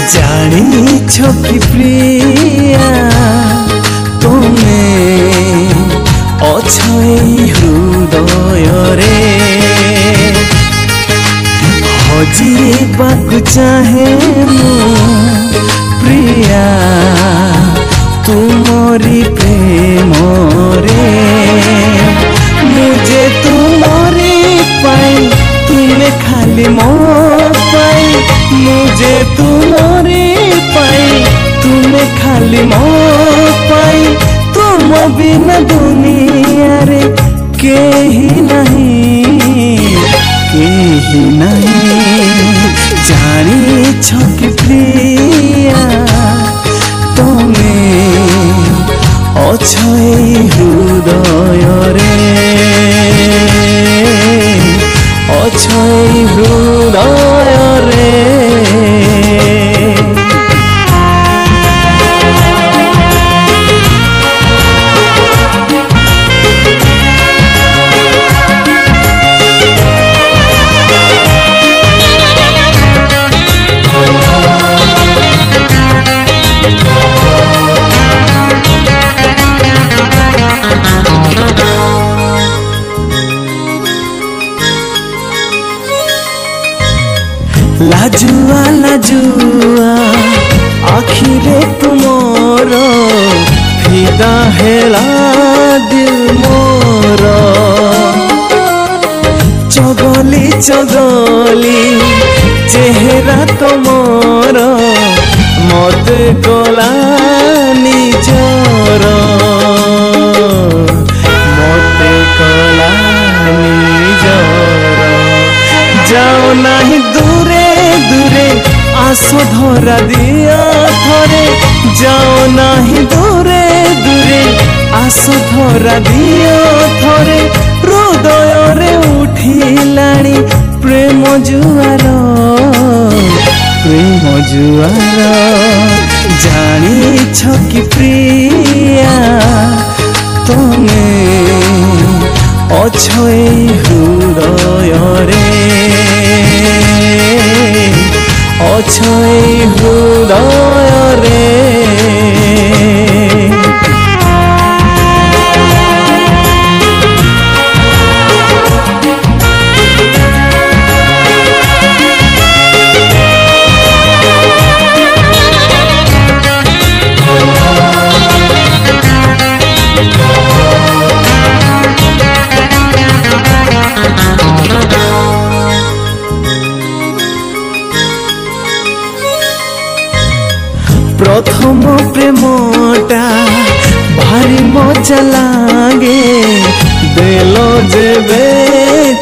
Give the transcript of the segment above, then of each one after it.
जानिछो कि प्रिया तुमे अछो हृदय रे हजिबाकु चाहे मु प्रिया तुमरी प्रेम रे मुझे तुमरी पाई तुमे खाली मो पाई मुझे तुमरी पाई तुमे खाली मो पाई तुम बिना दुनिया रे केही नहीं जानिछो कि प्रिया तुमे अछो हृदय रे अछो हृदय रे लाजुआ लाजुआ आखिरे तुमोर फिदा हेला दिल मोर चगली चगली चेहरा तुमोर मत गला निजर मत गला निजर जाओ नहीं दूरे दूरे आसो धरा दिया थरे जाओ नहीं दूरे दूरे आसो धरा दिया थरे हृदय रे उठिलाणी प्रेम जुआर जानिछो कि प्रिया तुमे अछो हृदय रे अछो हृदय रे प्रथम प्रेमटा भारी मजा लागे देलो जेबे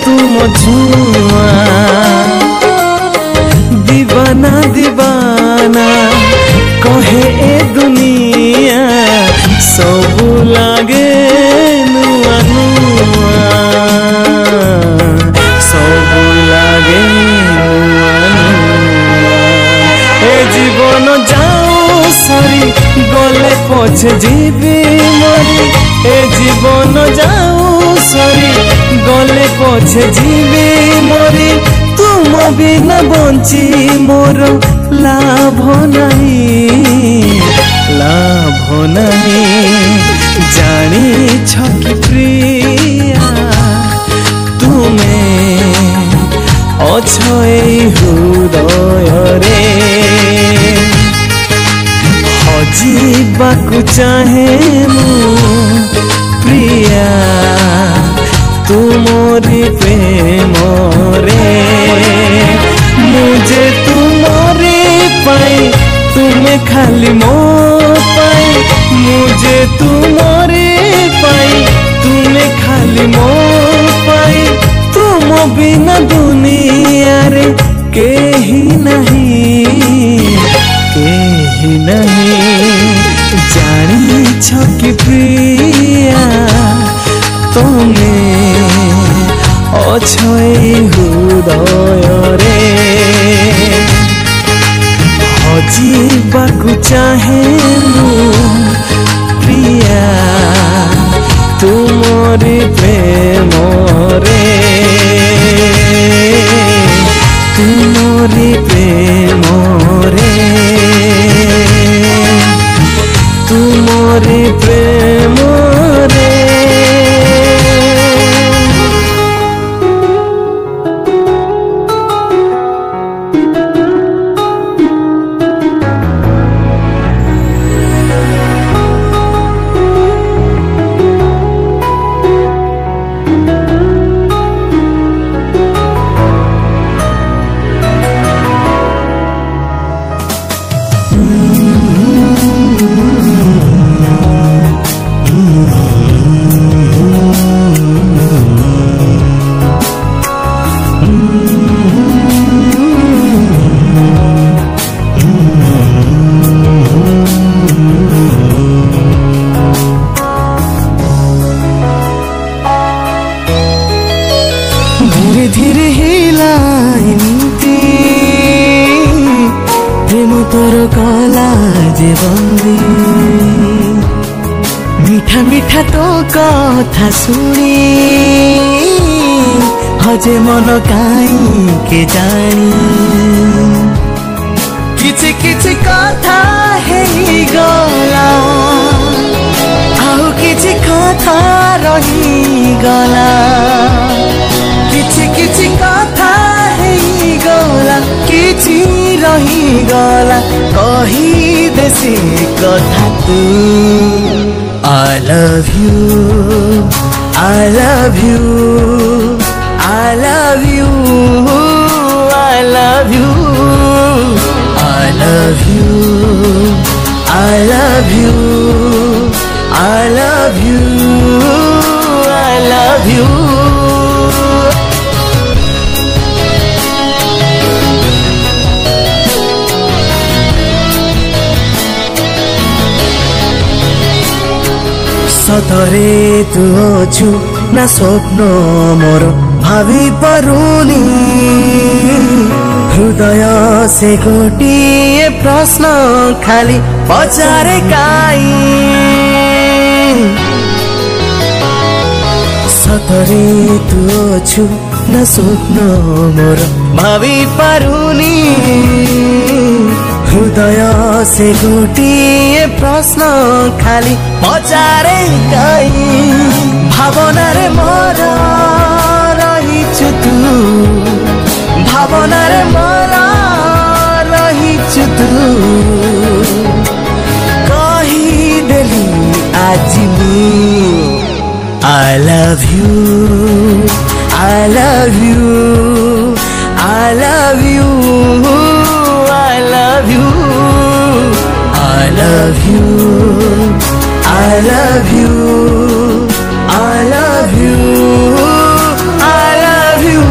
तुम छुआ दीवाना दीवाना कहे ए दुनिया सब लागे नुआ नुआ सब लागे नुआ नुआ ए जीवन जाओ सरी गले पछे जीवी मरी ए जीवन जाऊ सरी गले पछे जीवी मरी तुम बिना बंची मोर लाभ नहीं जानिछो कि प्रिया तुमे अछो हृदय रे हजिबाकु चाहे मु प्रिया तुमरी प्रेम रे मुझे तुमरी पाई तुमे खाली मो जे तुमरे पाई तुमे खाली मो पाई तुम बिना दुनिया रे केही नहीं जानी कि प्रिया तुमे अछई हृदय रे हजिबाकु चाहे प्रिया तुमरी प्रेम रे तुमरी प्रेम रे तुमरी प्रेम रे धीरे धीरे हिलाइन्ती प्रेम तोर कला जे बंदी मीठा मीठा तो कथा सुनी हजे मन काई के जानी किछि किछि कथा हे गला आउ किछि कथा रही गला किछि किछि कथा हे गला किछि रही गला कही देसी कथा तू I love you I love you I love you I love you I love you I love you I love you I love you सतरे तू अछु ना स्वप्न मोर भावी परुनी हृदय से गोटिए प्रश्न खाली पचारे काई सतरे तू अछु ना स्वप्न मोर भावी परुनी हृदय से गोटिए प्रश्न खाली पचारे काई भावना रे मोर रहिछु तू भावना रे मोर रहिछु तू कही देली आज मु I love you I love you I love you I love you I love you I love you I love you I love you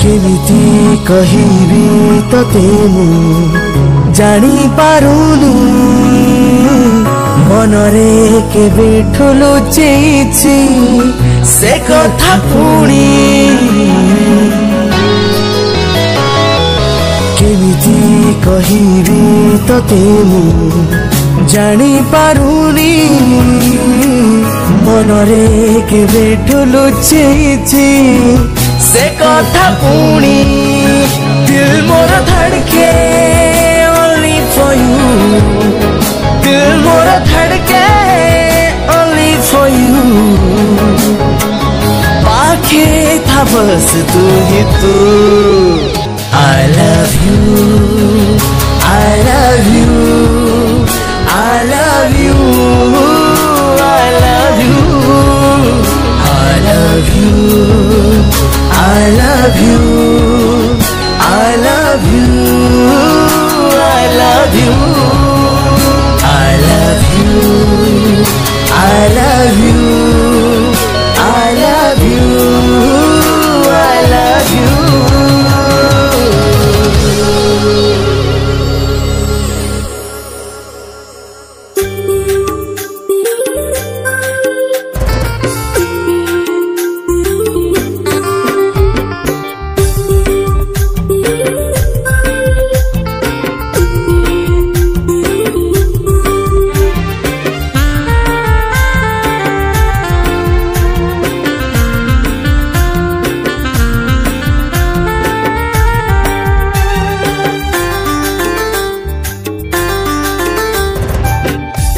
केमिति कहिबी तते मु जानी पारुनी मनरे केबे ठुलो चेछि से कथा पुणी केमिति कहिबी तते मु जानी पारुनी मनरे केबे ठुलो चेछि से कथा पुणी दिल मोर धड़के only for you दिल मोर धड़के only for you पाखे था बस तू ही तू I love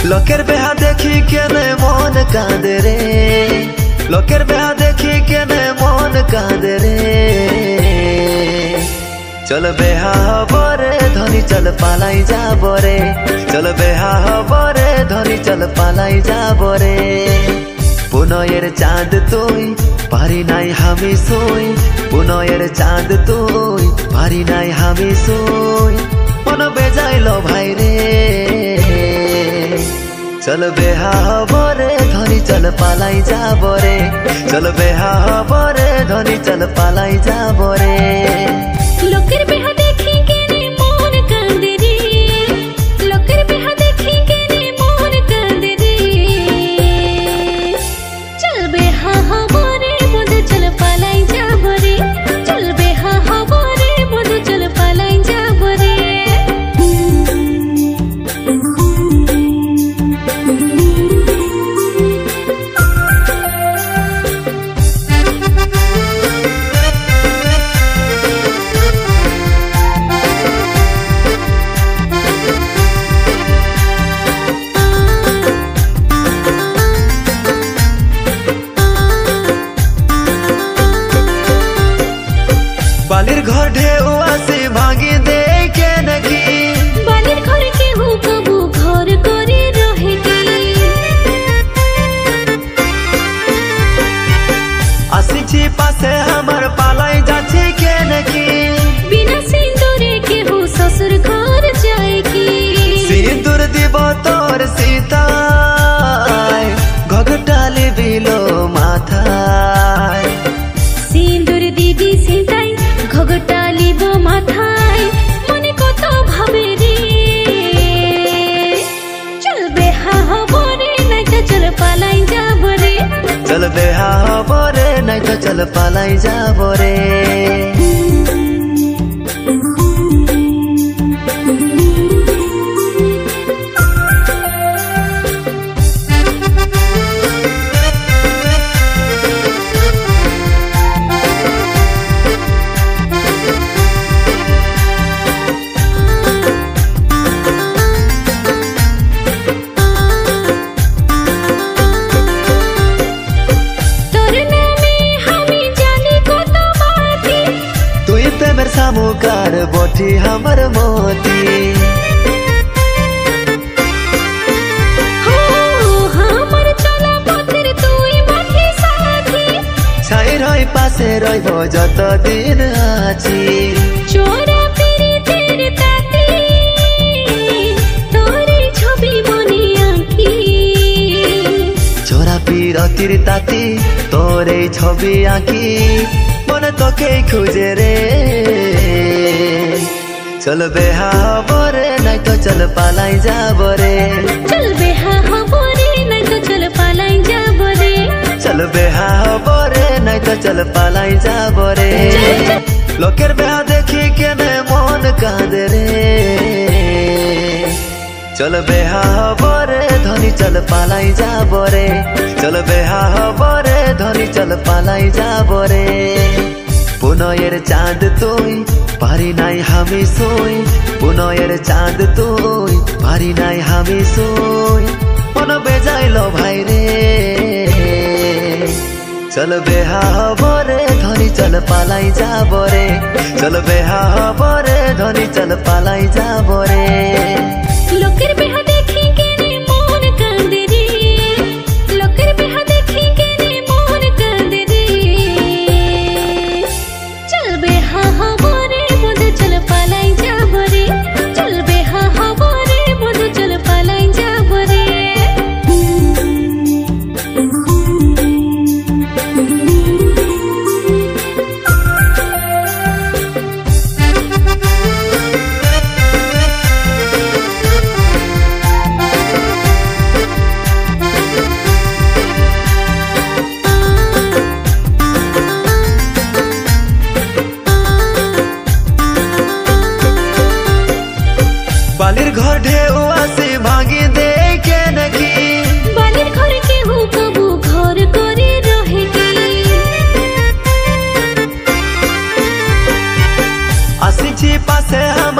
लोकेर बेहा देखी केने मन कांदे रे लोकेर बेहा देखी केने मन कांदे रे चल बेहा बरे धनी चल पालाई जा बरे चल बेहा बरे धनी चल पालाई जा बरे पुनयेर चाँद तुई पारी नाई हामी सोई पुनयेर चाँद तुई पारी नाई हामी सोई मन बेजाइलो भाई रे चल बेहा बरे धनी चल पालाई जा बरे चल बेहा बरे धनी चल पालाई जा बरे लोकेर बेहा देखी केने मन कांदे रे लोकेर बेहा देखी केने मन कांदे रे चल बेहा बरे बंधु चल पालाई जा बरे चल बेहा बरे बंधु चल पालाई जा बरे बालिर घर ढेउ आसी भागी दे के नकी बालिर घर के हो कबू घर करे रहे के आसी छी पासे हमर पालाई जाछी के नकी बिना सिंदूरे के हो ससुर घर जाए की सिंदूर দিব তোর सीताय घगटाले बिलो माथाय सिंदूर दीदी सीताई घगटालिब माथाय मने कत भावे रे चल बेहा बरे নাই তো চল পালাই যাব রে चल बेहा बरे नहीं तो चल पालाई जा बरे मेर सामुकार बोटी हमर मोती हो हमर चला पतिर तुई माथि साथी छाई रही पासे रहिबो जत दिन आछि चोरा पिरी तेरे ताती तोरे छवि मनी आँखी चोरा पिरतिर ताती तोरे छवि आँखी मन तो के खोजे रे चल बेहा बरे नहीं तो चल पालाई जा बरे चल बेहा बरे नहीं तो चल पालाई जा बरे चल बेहा बरे नहीं तो चल पालाई जा बरे लोकेर बेहा देखी केने मन कांदे रे चल बेहा बरे धनी चल पालाई जा बरे चल बेहा बरे धनी चल पालाई जा बरे पुनयेर चाँद तुई पारी नाई हामी सोई पुनयेर चाँद तुई पारी नाई हामी सोई मन बेजाइलो भाई रे चल बेहा बरे धनी चल पालाई जा बरे चल बेहा बरे धनी चल पालाई जा बरे लोकेर बेहा देखी केने मन कांदे रे लोकेर बेहा देखी केने मन कांदे रे चल बेहा बरे बंधु चल पालाई जा बरे चल बेहा बरे बंधु चल पालाई जा बरे बालिर घर ढेउ आसी भागी दे के नकी बालिर घर के हो कबू घर करे रहे के आसी छी पासे हम